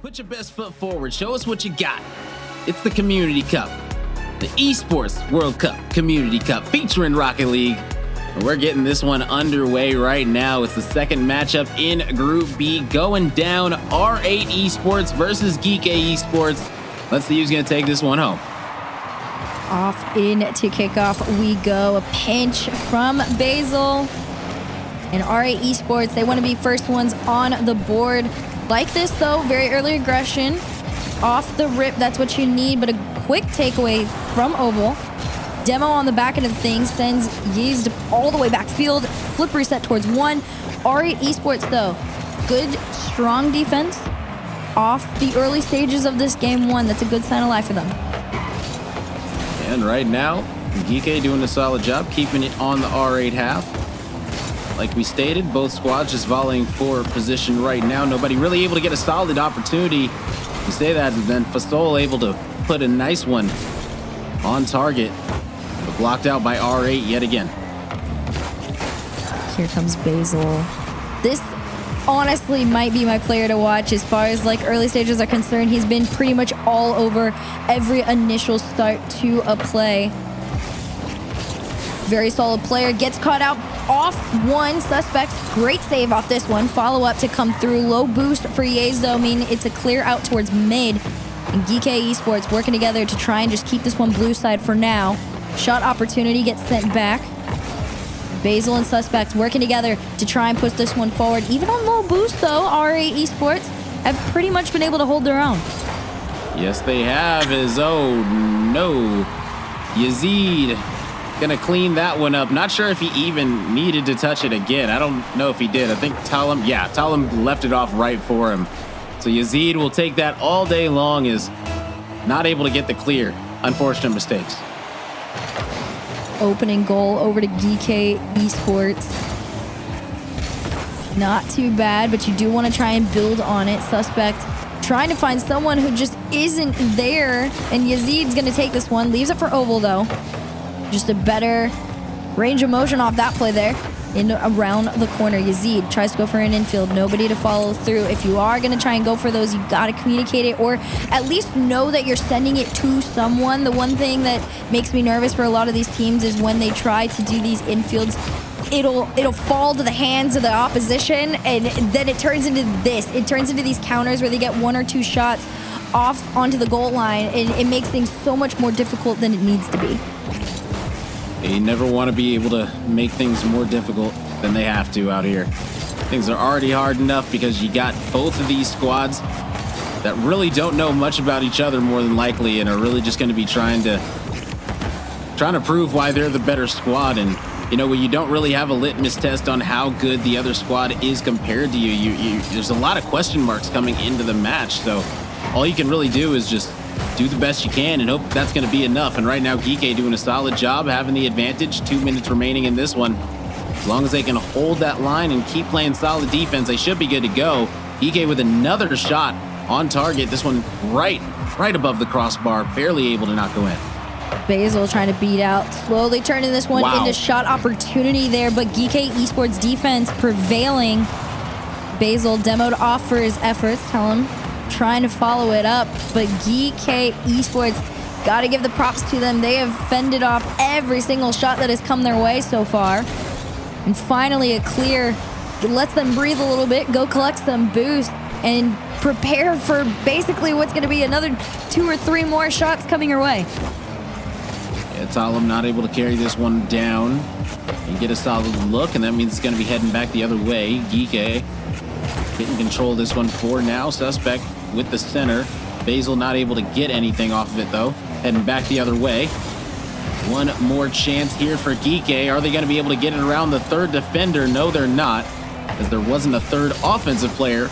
Put your best foot forward. Show us what you got. It's the Community Cup, the Esports World Cup Community Cup featuring Rocket League. And we're getting this one underway right now. It's the second matchup in Group B going down. R8 Esports versus Geekay Esports. Let's see who's going to take this one home. Off in to kickoff we go. A pinch from Basil. And R8 Esports, they want to be first ones on the board. Like this though, very early aggression. Off the rip, that's what you need, but a quick takeaway from Oval. Demo on the back end of things sends Yeezd all the way backfield. Flip reset towards one. R8 Esports though, good, strong defense. Off the early stages of this game one, that's a good sign of life for them. And right now, Geekay doing a solid job keeping it on the R8 half. Like we stated, both squads just volleying for position right now. Nobody really able to get a solid opportunity to say that. And then Fasol able to put a nice one on target, but blocked out by R8 yet again. Here comes Basil. This honestly might be my player to watch as far as like early stages are concerned. He's been pretty much all over every initial start to a play. Very solid player, gets caught out off one suspect. Great save off this one. Follow up to come through. Low boost for Yeezd though. I mean, it's a clear out towards mid. And Geekay Esports working together to try and just keep this one blue side for now. Shot opportunity gets sent back. Basil and suspects working together to try and push this one forward. Even on low boost though, R8 Esports have pretty much been able to hold their own. Yes, they have. Oh no. Yeezd gonna clean that one up. Not sure if he even needed to touch it again. I don't know if he did. I think Talum left it off right for him. So Yeezd will take that all day long, is not able to get the clear. Unfortunate mistakes. Opening goal over to Geekay Esports. Not too bad, but you do want to try and build on it. Suspect trying to find someone who just isn't there, and Yeezd's gonna take this one. Leaves it for Oval though. Just a better range of motion off that play there. In around the corner, Yeezd tries to go for an infield. Nobody to follow through. If you are going to try and go for those, you got to communicate it, or at least know that you're sending it to someone. The one thing that makes me nervous for a lot of these teams is when they try to do these infields, it'll fall to the hands of the opposition, and then it turns into this. It turns into these counters where they get one or two shots off onto the goal line, and it makes things so much more difficult than it needs to be. They never want to be able to make things more difficult than they have to out here. Things are already hard enough because you got both of these squads that really don't know much about each other more than likely, and are really just going to be trying to prove why they're the better squad. And you know, when you don't really have a litmus test on how good the other squad is compared to you, there's a lot of question marks coming into the match. So all you can really do is just do the best you can and hope that's going to be enough. And right now, Geekay doing a solid job, having the advantage. 2 minutes remaining in this one. As long as they can hold that line and keep playing solid defense, they should be good to go. Geekay with another shot on target. This one right above the crossbar, barely able to not go in. Basil trying to beat out, slowly turning this one into shot opportunity there, but Geekay Esports defense prevailing. Basil demoed off for his efforts. Tell him trying to follow it up, but Geekay Esports, got to give the props to them. They have fended off every single shot that has come their way so far. And finally a clear lets them breathe a little bit, go collect some boost, and prepare for basically what's going to be another 2 or 3 more shots coming your way. Yeah, Talum not able to carry this one down and get a solid look, and that means it's going to be heading back the other way. Geekay getting control of this one for now. Suspect with the center. Basil not able to get anything off of it though. Heading back the other way. One more chance here for Geekay. Are they going to be able to get it around the third defender? No, they're not, as there wasn't a third offensive player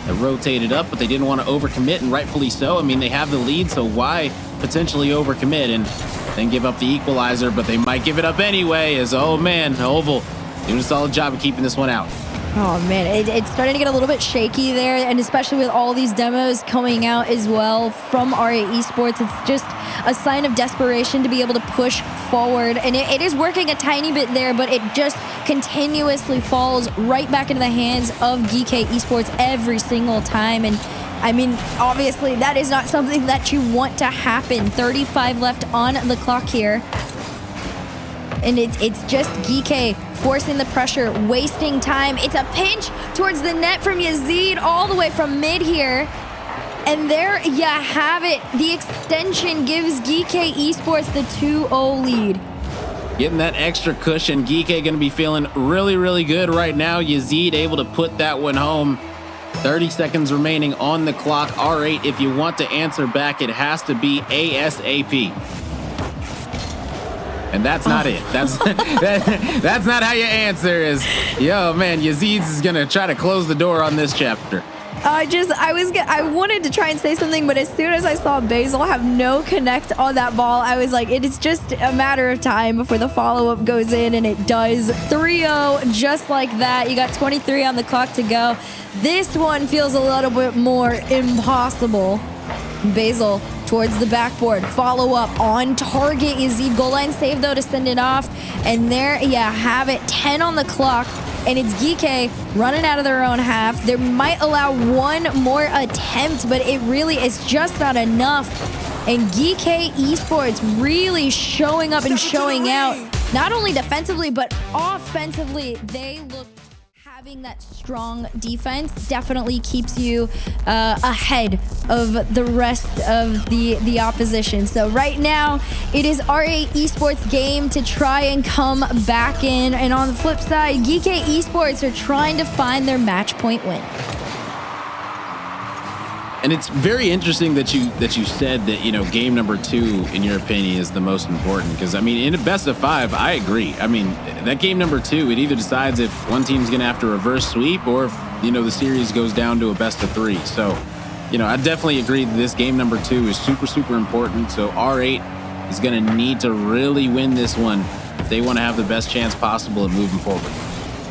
that rotated up, but they didn't want to overcommit, and rightfully so. I mean, they have the lead, so why potentially overcommit and then give up the equalizer? But they might give it up anyway, as, oh man, Oval doing a solid job of keeping this one out. Oh man, it's starting to get a little bit shaky there, and especially with all these demos coming out as well from R8 Esports, it's just a sign of desperation to be able to push forward, and it is working a tiny bit there, but it just continuously falls right back into the hands of Geekay Esports every single time. And I mean, obviously, that is not something that you want to happen. 35 left on the clock here. And it's just Geekay forcing the pressure, wasting time. It's a pinch towards the net from Yazid all the way from mid here. And there you have it. The extension gives Geekay Esports the 2-0 lead. Getting that extra cushion. Geekay going to be feeling really, really good right now. Yazid able to put that one home. 30 seconds remaining on the clock. R8, if you want to answer back, it has to be ASAP. And that's not it. That's that's not how you answer is, yo, man, Yazid is going to try to close the door on this chapter. I wanted to try and say something, but as soon as I saw Basil have no connect on that ball, I was like, it is just a matter of time before the follow-up goes in, and it does. 3-0, just like that. You got 23 on the clock to go. This one feels a little bit more impossible. Basil towards the backboard. Follow up on target. Yazid goal line save, though, to send it off. And there you have it. 10 on the clock. And it's Geekay running out of their own half. They might allow one more attempt, but it really is just not enough. And Geekay Esports really showing up and showing out. Not only defensively, but offensively, they look... Having that strong defense definitely keeps you ahead of the rest of the opposition. So right now, it is R8 Esports game to try and come back in. And on the flip side, Geekay Esports are trying to find their match point win. And it's very interesting that you said that, you know, game number 2, in your opinion, is the most important. Because, I mean, in a best of 5, I agree. I mean, that game number 2, it either decides if one team's going to have to reverse sweep or if, you know, the series goes down to a best of 3. So, you know, I definitely agree that this game number 2 is super, super important. So R8 is going to need to really win this one if they want to have the best chance possible of moving forward.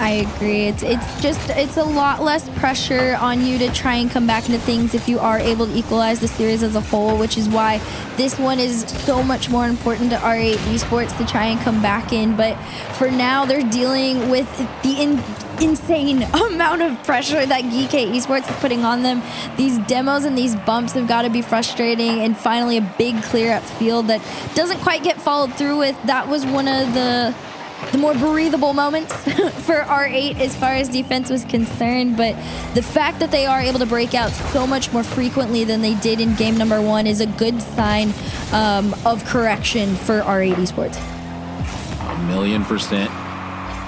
I agree. It's a lot less pressure on you to try and come back into things if you are able to equalize the series as a whole, which is why this one is so much more important to R8 Esports to try and come back in. But for now, they're dealing with the insane amount of pressure that Geekay Esports is putting on them. These demos and these bumps have got to be frustrating, and finally a big clear up field that doesn't quite get followed through with. That was one of the more breathable moments for R8 as far as defense was concerned, but the fact that they are able to break out so much more frequently than they did in game number 1 is a good sign of correction for R8 Esports. 1,000,000%.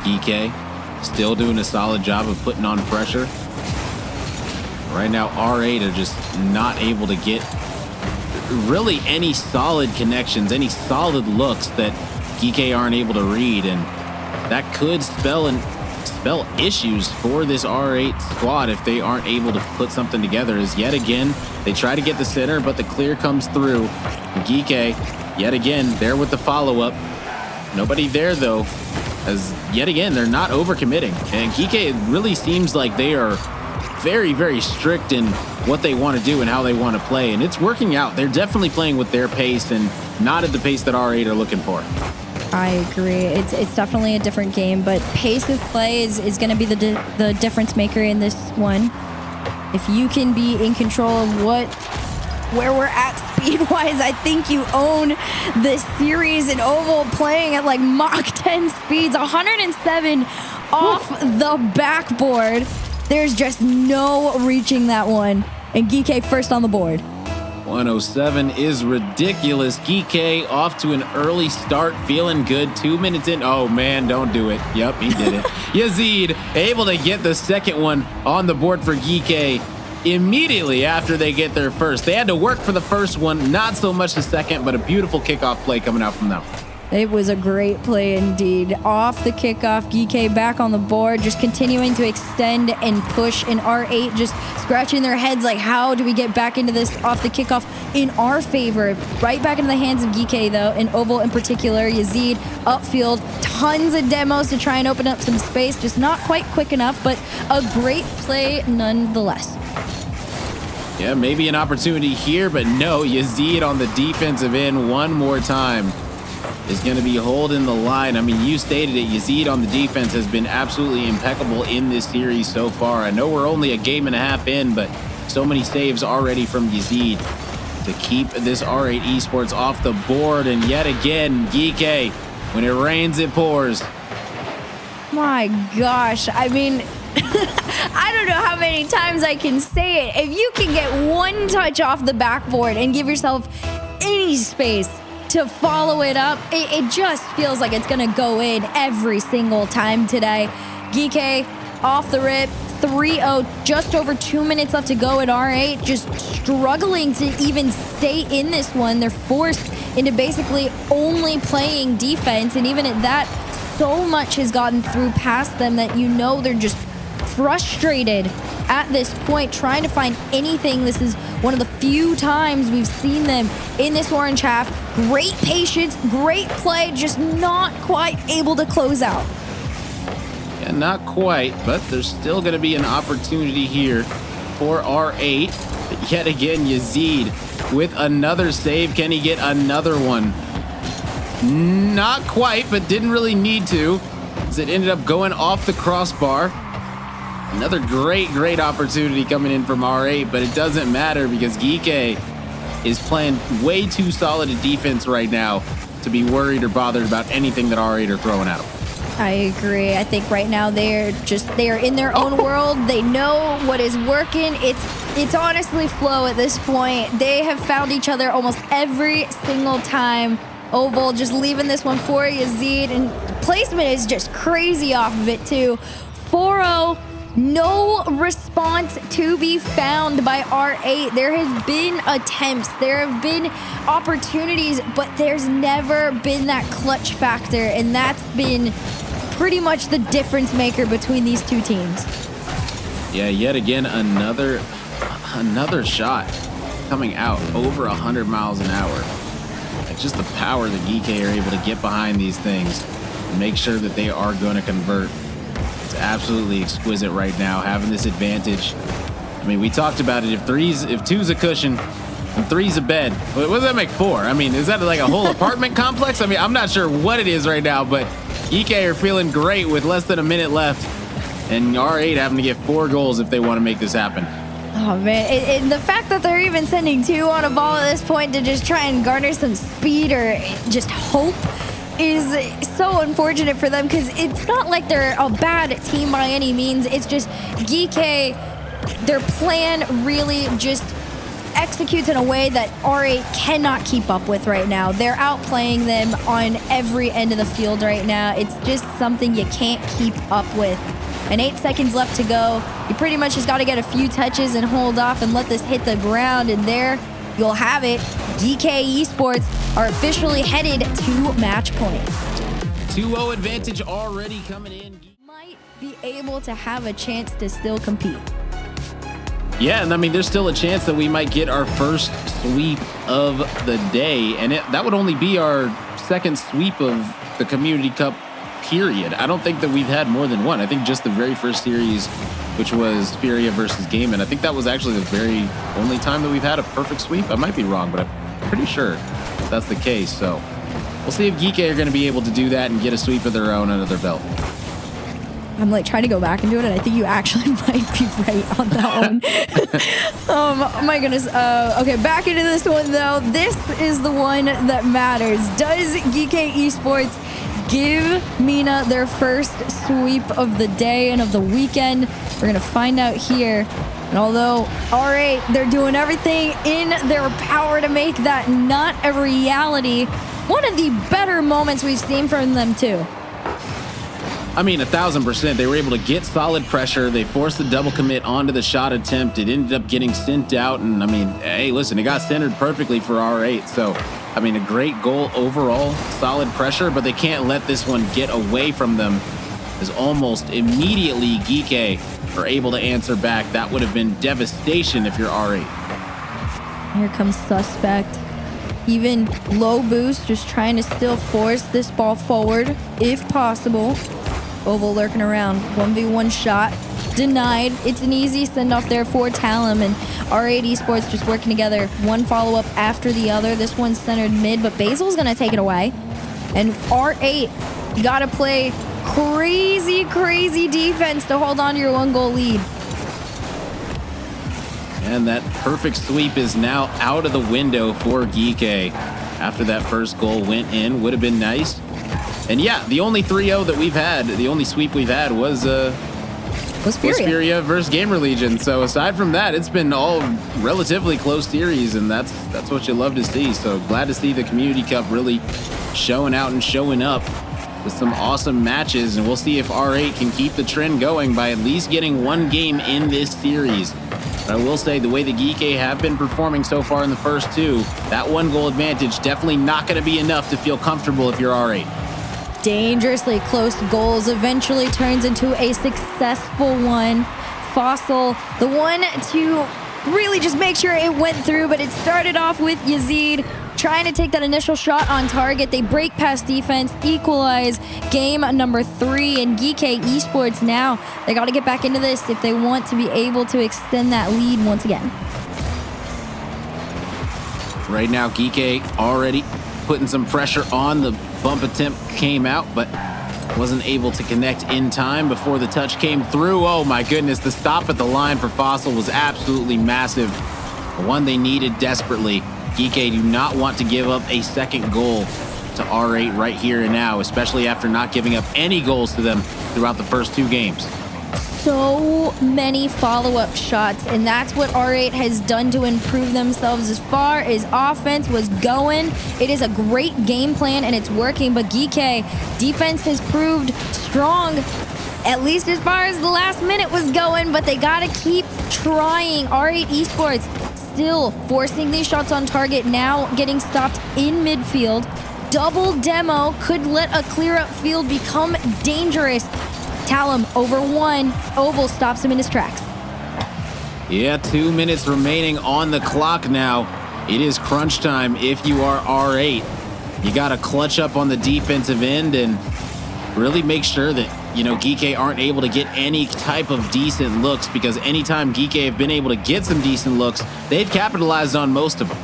Geekay still doing a solid job of putting on pressure. Right now, R8 are just not able to get really any solid connections, any solid looks that Geekay aren't able to read, and that could spell issues for this R8 squad if they aren't able to put something together. As yet again, they try to get the center, but the clear comes through. And Geekay, yet again, there with the follow-up. Nobody there, though, as yet again, they're not overcommitting. And Geekay, it really seems like they are very, very strict in what they want to do and how they want to play, and it's working out. They're definitely playing with their pace and not at the pace that R8 are looking for. I agree. It's definitely a different game, but pace of play is going to be the difference maker in this one. If you can be in control of where we're at speed-wise, I think you own this series in Oval, playing at like Mach 10 speeds, 107 off the backboard. There's just no reaching that one. And Geekay first on the board. 107 is ridiculous. Geekay off to an early start, feeling good. 2 minutes in. Oh, man, don't do it. Yep, he did it. Yazid able to get the second one on the board for Geekay immediately after they get their first. They had to work for the first one, not so much the second, but a beautiful kickoff play coming out from them. It was a great play indeed. Off the kickoff, Geekay back on the board, just continuing to extend and push, and R8 just scratching their heads like, how do we get back into this off the kickoff in our favor? Right back into the hands of Geekay, though, and Oval in particular. Yazid upfield, tons of demos to try and open up some space, just not quite quick enough, but a great play nonetheless. Yeah, maybe an opportunity here, but no, Yazid on the defensive end one more time is going to be holding the line. I mean, you stated it. Yazid on the defense has been absolutely impeccable in this series so far. I know we're only a game and a half in, but So many saves already from Yazid to keep this R8 Esports off the board. And yet again, Geekay, when it rains, it pours. My gosh. I mean, I don't know how many times I can say it. If you can get one touch off the backboard and give yourself any space to follow it up, it just feels like it's going to go in every single time today. Geekay off the rip. 3-0, just over 2 minutes left to go at R8, just struggling to even stay in this one. They're forced into basically only playing defense, and even at that, so much has gotten through past them that you know they're just frustrated at this point, trying to find anything. This is one of the few times we've seen them in this orange half. Great patience, great play, just not quite able to close out. Yeah, not quite, but there's still going to be an opportunity here for R8. Yet again, Yazid with another save. Can he get another one? Not quite, but didn't really need to, as it ended up going off the crossbar. Another great opportunity coming in from R8, but it doesn't matter because Geekay is playing way too solid a defense right now to be worried or bothered about anything that R8 are throwing at him. I agree. I think right now they are in their own world. They know what is working. It's honestly flow at this point. They have found each other almost every single time. Oval just leaving this one for Yazid, and placement is just crazy off of it too. 4-0. No response to be found by R8. There has been attempts, there have been opportunities, but there's never been that clutch factor, and that's been pretty much the difference maker between these two teams. Yeah, yet again, another shot coming out over 100 miles an hour. Like, just the power that Geekay are able to get behind these things and make sure that they are going to convert. It's absolutely exquisite right now, having this advantage. I mean, we talked about it. If two's a cushion and three's a bed, what does that make four? I mean, is that like a whole apartment complex? I mean, I'm not sure what it is right now, but Geekay are feeling great with less than a minute left, and R8 having to get 4 goals if they want to make this happen. Oh man, and the fact that they're even sending 2 on a ball at this point to just try and garner some speed or just hope is so unfortunate for them, because it's not like they're a bad team by any means. It's just Geekay, their plan really just executes in a way that R8 cannot keep up with right now. They're outplaying them on every end of the field right now. It's just something you can't keep up with. And 8 seconds left to go. You pretty much just got to get a few touches and hold off and let this hit the ground, and there you'll have it. Geekay Esports are officially headed to match point. 2-0 advantage already coming in. Might be able to have a chance to still compete. Yeah, and I mean, there's still a chance that we might get our first sweep of the day, and that would only be our second sweep of the Community Cup period. I don't think that we've had more than one. I think just the very first series, which was Furia versus Gaiman, I think that was actually the very only time that we've had a perfect sweep. I might be wrong, but I'm pretty sure that's the case. So we'll see if Geekay are going to be able to do that and get a sweep of their own under their belt. I'm like trying to go back and do it, and I think you actually might be right on that one. Oh my goodness. Okay, back into this one though. This is the one that matters. Does Geekay Esports give MENA their first sweep of the day and of the weekend? We're gonna find out here. And although R8, they're doing everything in their power to make that not a reality, one of the better moments we've seen from them too. I mean, 1,000%. They were able to get solid pressure. They forced the double commit onto the shot attempt. It ended up getting sent out. And I mean, hey, listen, it got centered perfectly for R8. So, I mean, a great goal overall, solid pressure, but they can't let this one get away from them, as almost immediately Geekay are able to answer back. That would have been devastation if you're R8. Here comes Suspect. Even low boost, just trying to still force this ball forward if possible. Oval lurking around, 1v1 shot, denied. It's an easy send off there for Talum, and R8 Esports just working together. One follow-up after the other. This one's centered mid, but Basil's gonna take it away. And R8, you gotta play crazy defense to hold on to your 1-goal lead. And that perfect sweep is now out of the window for Geekay. After that first goal went in, would have been nice. And yeah, the only 3-0 that we've had, the only sweep we've had was Furia versus Gamer Legion. So aside from that, it's been all relatively close series, and that's what you love to see. So glad to see the Community Cup really showing out and showing up with some awesome matches, and we'll see if R8 can keep the trend going by at least getting one game in this series. But I will say the way the Geekay have been performing so far in the first two, that 1-goal advantage definitely not going to be enough to feel comfortable if you're R8. Dangerously close goals eventually turns into a successful one. Fossil, the one to really just make sure it went through, but it started off with Yazid trying to take that initial shot on target. They break past defense, equalize game number 3, and Geekay Esports now, they got to get back into this if they want to be able to extend that lead once again. Right now, Geekay already putting some pressure on. The bump attempt came out, but wasn't able to connect in time before the touch came through. Oh my goodness, the stop at the line for Fossil was absolutely massive. The one they needed desperately. Geekay do not want to give up a second goal to R8 right here and now, especially after not giving up any goals to them throughout the first 2 games. So many follow-up shots, and that's what R8 has done to improve themselves as far as offense was going. It is a great game plan, and it's working, but Geekay defense has proved strong, at least as far as the last minute was going, but they gotta keep trying. R8 Esports still forcing these shots on target, now getting stopped in midfield. Double demo could let a clear up field become dangerous. Talum over 1. Oval stops him in his tracks. Yeah, 2 minutes remaining on the clock now. It is crunch time if you are R8. You got to clutch up on the defensive end and really make sure that, Geekay aren't able to get any type of decent looks, because anytime Geekay have been able to get some decent looks, they've capitalized on most of them.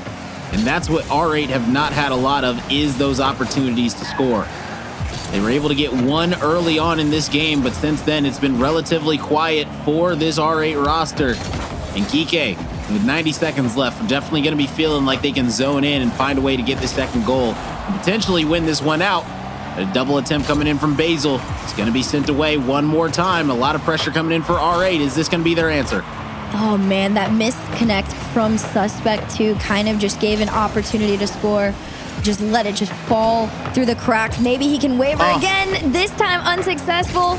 And that's what R8 have not had a lot of, is those opportunities to score. They were able to get one early on in this game, but since then it's been relatively quiet for this R8 roster. And Geekay, with 90 seconds left, are definitely going to be feeling like they can zone in and find a way to get the second goal and potentially win this one out. A double attempt coming in from Basil. It's going to be sent away one more time. A lot of pressure coming in for R8. Is this going to be their answer? Oh man, that misconnect from Suspect 2 kind of just gave an opportunity to score. Just let it just fall through the cracks. Maybe he can waver again. This time unsuccessful,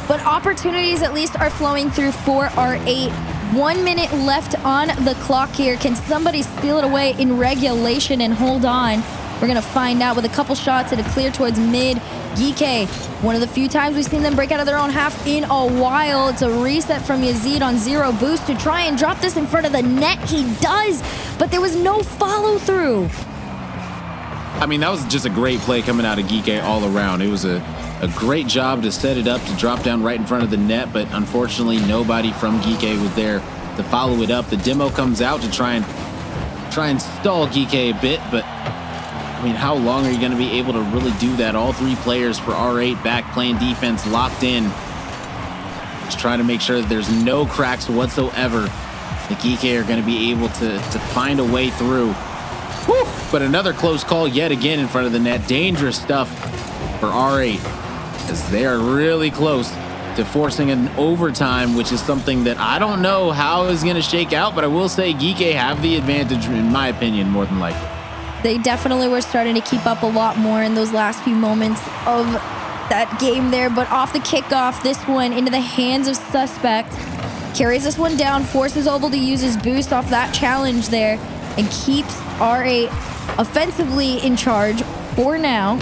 but opportunities at least are flowing through for R8. 1 minute left on the clock here. Can somebody steal it away in regulation and hold on? We're gonna find out with a couple shots at a clear towards mid. Geekay, one of the few times we've seen them break out of their own half in a while. It's a reset from Yazid on 0 boost to try and drop this in front of the net. He does, but there was no follow through. I mean, that was just a great play coming out of Geekay all around. It was a great job to set it up to drop down right in front of the net, but unfortunately nobody from Geekay was there to follow it up. The demo comes out to try and stall Geekay a bit, but I mean, how long are you going to be able to really do that? All 3 players for R8 back playing defense, locked in. Just trying to make sure that there's no cracks whatsoever. The Geekay are going to be able to find a way through. Whew. But another close call yet again in front of the net. Dangerous stuff for R8, as they are really close to forcing an overtime, which is something that I don't know how is going to shake out, but I will say Geekay have the advantage, in my opinion, more than likely. They definitely were starting to keep up a lot more in those last few moments of that game there, but off the kickoff, this one into the hands of Suspect. Carries this one down, forces Oval to use his boost off that challenge there, and keeps R8 offensively in charge for now.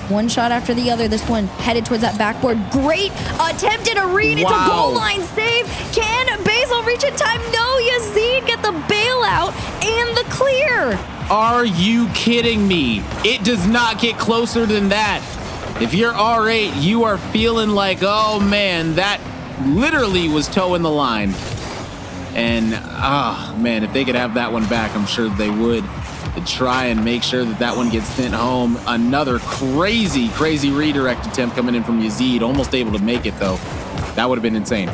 One shot after the other. This one headed towards that backboard. Great attempt at a read. It's a goal line save. Can Basil reach in time? No, Yazid get the bailout and the clear. Are you kidding me? It does not get closer than that. If you're R8, you are feeling like, oh man, that literally was toeing the line. And, man, if they could have that one back, I'm sure they would. To try and make sure that that one gets sent home. Another crazy redirect attempt coming in from Yazid. Almost able to make it, though. That would have been insane.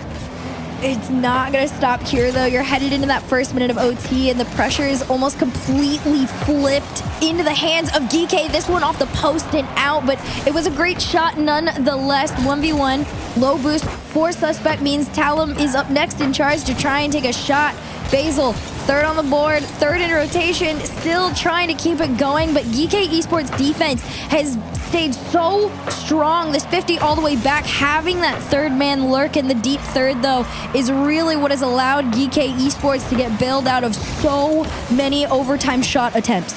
It's not going to stop here, though. You're headed into that first minute of OT, and the pressure is almost completely flipped into the hands of Geekay. This one off the post and out, but it was a great shot nonetheless. 1v1, low boost for Suspect means Talum is up next in charge to try and take a shot. Basil, third on the board, third in rotation, still trying to keep it going, but Geekay Esports defense has stayed so strong. This 50 all the way back, having that third man lurk in the deep third, though, is really what has allowed Geekay Esports to get bailed out of so many overtime shot attempts.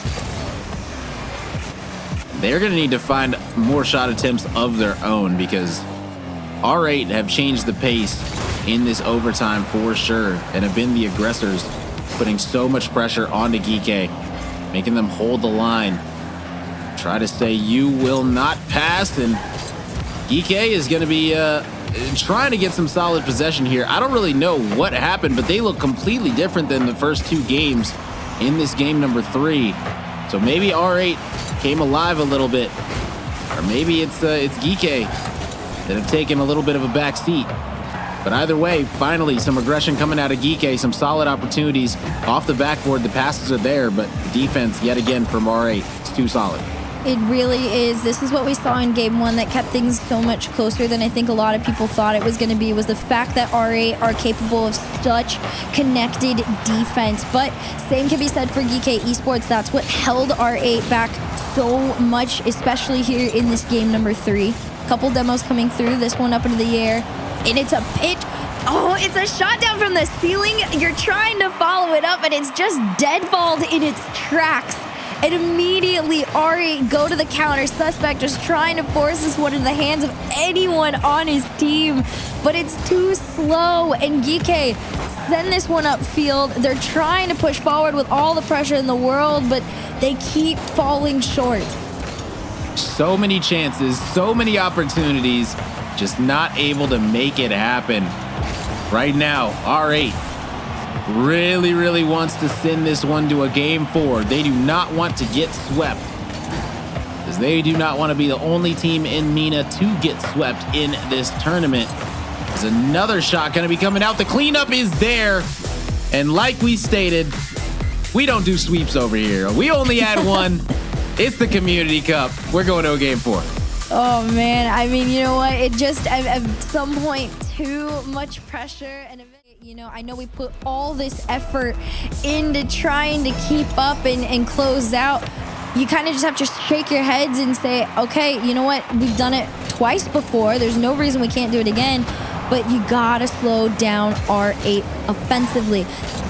They're going to need to find more shot attempts of their own because R8 have changed the pace in this overtime for sure and have been the aggressors, putting so much pressure onto Geekay, making them hold the line. Try to say you will not pass, and Geekay is going to be trying to get some solid possession here. I don't really know what happened, but they look completely different than the first two games in this game number 3. So maybe R8 came alive a little bit, or maybe it's Geekay that have taken a little bit of a back seat. But either way, finally, some aggression coming out of Geekay, some solid opportunities off the backboard. The passes are there, but the defense, yet again, from R8, it's too solid. It really is. This is what we saw in game 1 that kept things so much closer than I think a lot of people thought it was going to be, was the fact that R8 are capable of such connected defense. But same can be said for Geekay Esports. That's what held R8 back so much, especially here in this game number 3. Couple demos coming through, this one up into the air, and it's a pitch. Oh, it's a shot down from the ceiling. You're trying to follow it up, and it's just deadballed in its tracks. And immediately R8 go to the counter. Suspect just trying to force this one in the hands of anyone on his team, but it's too slow, and Geekay send this one upfield. They're trying to push forward with all the pressure in the world, but they keep falling short. So many chances, so many opportunities, just not able to make it happen. Right now, R8 really wants to send this one to a game 4. They do not want to get swept, because they do not want to be the only team in MENA to get swept in this tournament. There's another shot going to be coming out. The cleanup is there, and like we stated, we don't do sweeps over here. We only had one. It's the Community Cup. We're going to a game 4. Oh man, I mean, you know what? It just at some point too much pressure, and you know, I know we put all this effort into trying to keep up and close out. You kind of just have to shake your heads and say, okay, you know what? We've done it twice before. There's no reason we can't do it again. But you gotta slow down R8 offensively.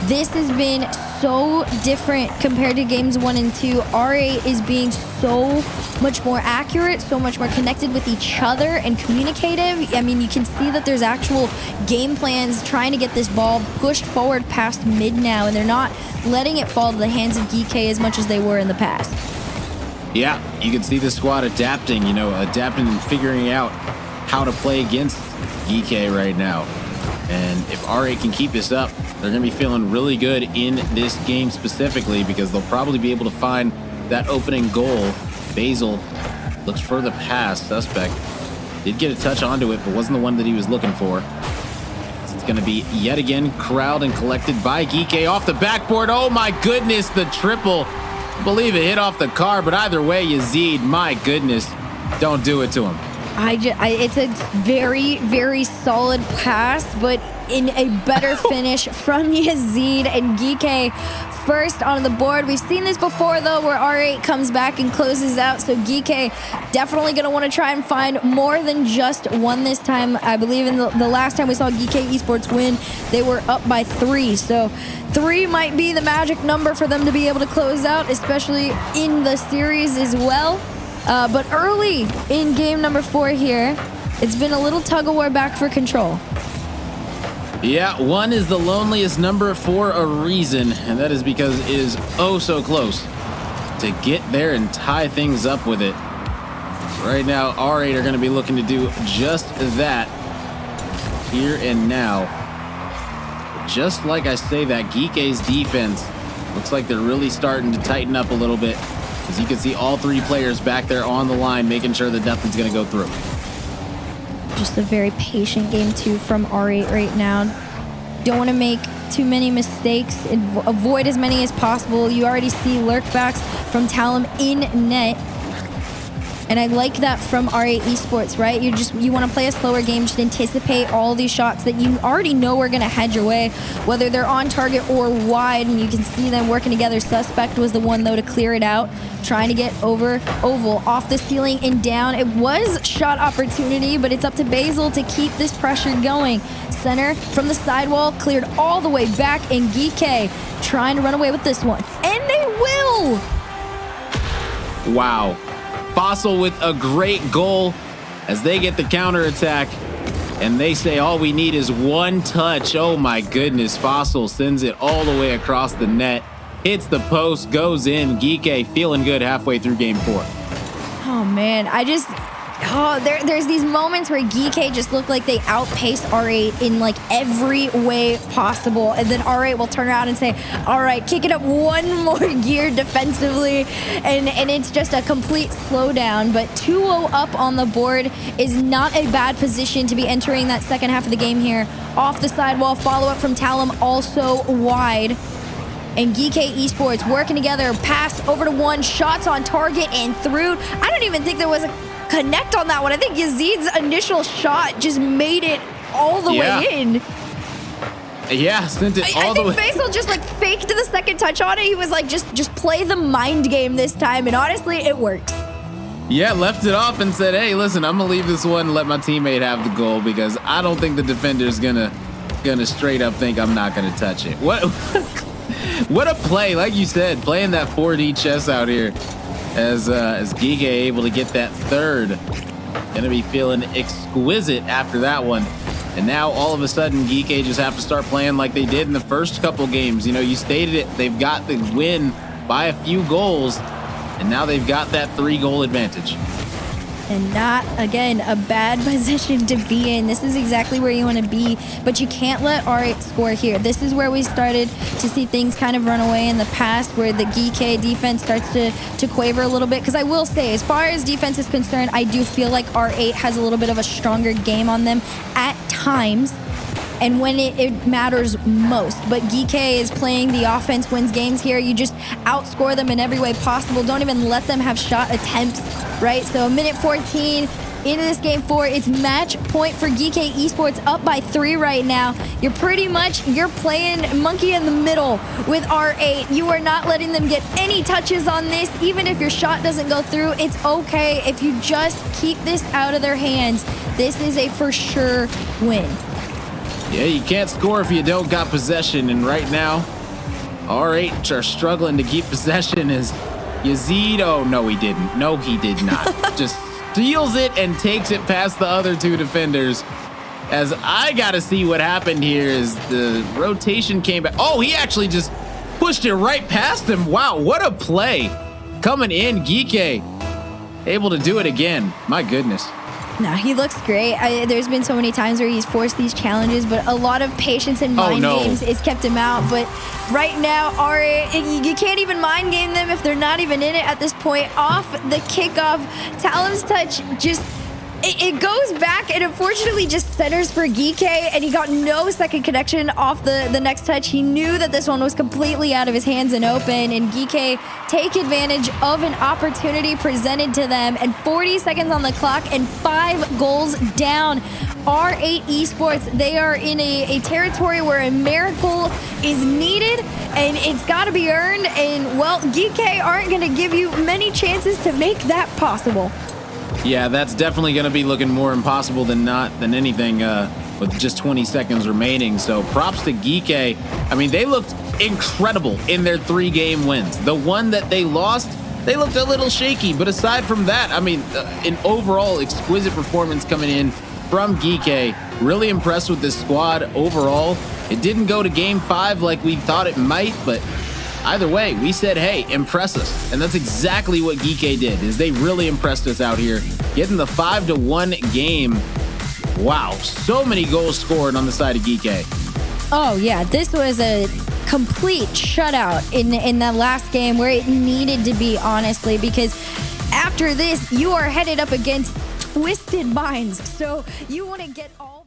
This has been so different compared to games 1 and 2. R8 is being so much more accurate, so much more connected with each other and communicative. I mean, you can see that there's actual game plans trying to get this ball pushed forward past mid now, and they're not letting it fall to the hands of Geekay as much as they were in the past. Yeah, you can see the squad adapting, adapting and figuring out how to play against Geekay right now. And if R8 can keep this up, they're going to be feeling really good in this game specifically, because they'll probably be able to find that opening goal. Basil looks for the pass. Suspect did get a touch onto it, but wasn't the one that he was looking for. It's going to be yet again corralled and collected by Geekay off the backboard. Oh my goodness, the triple. I believe it hit off the car, but either way, Yazid, my goodness, don't do it to him. It's a very solid pass, but in a better finish from Yazid, and Geekay first on the board. We've seen this before, though, where R8 comes back and closes out, so Geekay definitely going to want to try and find more than just one this time. I believe in the last time we saw Geekay Esports win, they were up by 3, so 3 might be the magic number for them to be able to close out, especially in the series as well. But early in game number 4 here, it's been a little tug-of-war back for control. Yeah, 1 is the loneliest number for a reason, and that is because it is oh so close to get there and tie things up with it. Right now, R8 are going to be looking to do just that here and now. Just like I say that, Geekay's defense looks like they're really starting to tighten up a little bit. As you can see, all 3 players back there on the line, making sure that nothing's going to go through. Just a very patient game 2 from R8 right now. Don't want to make too many mistakes. Avoid as many as possible. You already see lurkbacks from Talum in net. And I like that from R8 Esports, right? You want to play a slower game, just anticipate all these shots that you already know are going to head your way, whether they're on target or wide, and you can see them working together. Suspect was the one, though, to clear it out, trying to get over oval, off the ceiling and down. It was shot opportunity, but it's up to Basil to keep this pressure going. Center from the sidewall, cleared all the way back, and Geekay trying to run away with this one. And they will! Wow. Fossil with a great goal as they get the counterattack, and they say all we need is one touch. Oh my goodness, Fossil sends it all the way across the net, hits the post, goes in. Geekay feeling good halfway through game 4. Oh man, there's these moments where Geekay just look like they outpace R8 in like every way possible, and then R8 will turn around and say, all right, kick it up one more gear defensively, and it's just a complete slowdown. But 2-0 up on the board is not a bad position to be entering that second half of the game here. Off the sidewall, follow-up from Talum, also wide. And Geekay Esports working together, pass over to one, shots on target and through. I don't even think there was a connect on that one. I think Yazid's initial shot just made it all the way in. Yeah, sent it all the way. I think Faisal just like faked the second touch on it. He was like, just play the mind game this time. And honestly, it worked. Yeah, left it off and said, hey, listen, I'm going to leave this one and let my teammate have the goal because I don't think the defender's gonna straight up think I'm not going to touch it. What a play. Like you said, playing that 4D chess out here. As Geekay able to get that third. Gonna be feeling exquisite after that one. And now all of a sudden Geekay just have to start playing like they did in the first couple games. You know, you stated it, they've got the win by a few goals, and now they've got that 3-goal advantage. And not, again, a bad position to be in. This is exactly where you want to be, but you can't let R8 score here. This is where we started to see things kind of run away in the past, where the Geekay defense starts to quaver a little bit. Because I will say, as far as defense is concerned, I do feel like R8 has a little bit of a stronger game on them at times, and when it matters most. But Geekay is playing the offense wins games here. You just outscore them in every way possible. Don't even let them have shot attempts, right? So minute 14 into this game 4, it's match point for Geekay Esports, up by 3 right now. You're playing monkey in the middle with R8. You are not letting them get any touches on this. Even if your shot doesn't go through, it's okay. If you just keep this out of their hands, this is a for sure win. Yeah, you can't score if you don't got possession, and right now, R8 are struggling to keep possession as Yazid, oh, no, he didn't. No, he did not. Just steals it and takes it past the other 2 defenders. As I got to see what happened here as the rotation came back. Oh, he actually just pushed it right past him. Wow, what a play. Coming in, Geekay able to do it again. My goodness. No, he looks great. There's been so many times where he's forced these challenges, but a lot of patience and mind games has kept him out. But right now, you can't even mind game them if they're not even in it at this point. Off the kickoff, Talum's touch just... It goes back and unfortunately just centers for Geekay, and he got no second connection off the next touch. He knew that this one was completely out of his hands and open, and Geekay take advantage of an opportunity presented to them, and 40 seconds on the clock and 5 goals down. R8 Esports, they are in a territory where a miracle is needed, and it's got to be earned, and well, Geekay aren't going to give you many chances to make that possible. Yeah, that's definitely going to be looking more impossible than anything with just 20 seconds remaining. So props to Geekay. I mean, they looked incredible in their 3-game wins. The one that they lost, they looked a little shaky. But aside from that, I mean, an overall exquisite performance coming in from Geekay. Really impressed with this squad overall. It didn't go to game 5 like we thought it might, but either way, we said, hey, impress us. And that's exactly what Geekay did, is they really impressed us out here, getting the 5-1 game. Wow, so many goals scored on the side of Geekay. Oh, yeah, this was a complete shutout in that last game where it needed to be, honestly, because after this, you are headed up against Twisted Minds. So you want to get all...